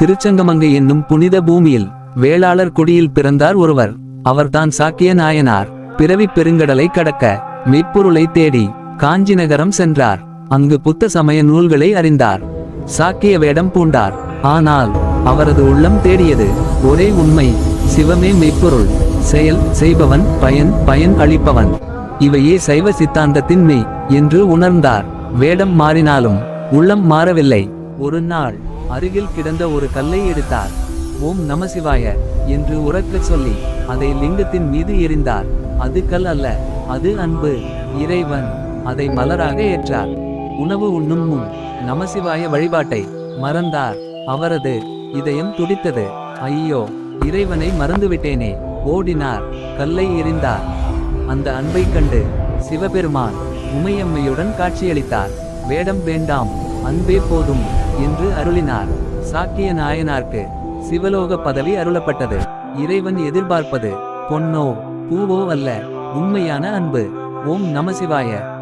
திருச்சங்கமங்கை என்னும் புனித பூமியில் வேளாளர் குடியில் பிறந்தார் ஒருவர். அவர்தான் சாக்கிய நாயனார். பிறவிப் பெருங்கடலை கடக்க மெய்ப்பொருளை தேடி காஞ்சி நகரம் சென்றார். அங்கு புத்த சமய நூல்களை அறிந்தார். சாக்கிய வேடம் பூண்டார். ஆனால் அவரது உள்ளம் தேடியது ஒரே உண்மை, சிவமே மெய்ப்பொருள், செயல் செய்பவன், பயன் அளிப்பவன். இவையே சைவ சித்தாந்தத்தின் மெய் என்று உணர்ந்தார். வேடம் மாறினாலும் உள்ளம் மாறவில்லை. ஒரு நாள் அருகில் கிடந்த ஒரு கல்லை எடுத்தார். ஓம் நமசிவாய என்று உரக்கச் சொல்லி அதை லிங்கத்தின் மீது எறிந்தார். அது கல் அல்ல, அது அன்பு, இறைவன். அதை மலராக ஏற்றார். உணவு உண்ணும் முன் நமசிவாய வழிபாட்டை மறந்தார். அவரது இதயம் துடித்தது. ஐயோ, இறைவனை மறந்துவிட்டேனே. ஓடினார், கல்லை எறிந்தார். அந்த அன்பை கண்டு சிவபெருமான் உமையம்மையுடன் காட்சியளித்தார். வேடம் வேண்டாம், அன்பே போதும் என்று அருளினார். சாக்கிய நாயனார்க்கு சிவலோக பதவி அருளப்பட்டது. இறைவன் எதிர்பார்ப்பது பொன்னோ பூவோ அல்ல, உண்மையான அன்பு. ஓம் நமசிவாய.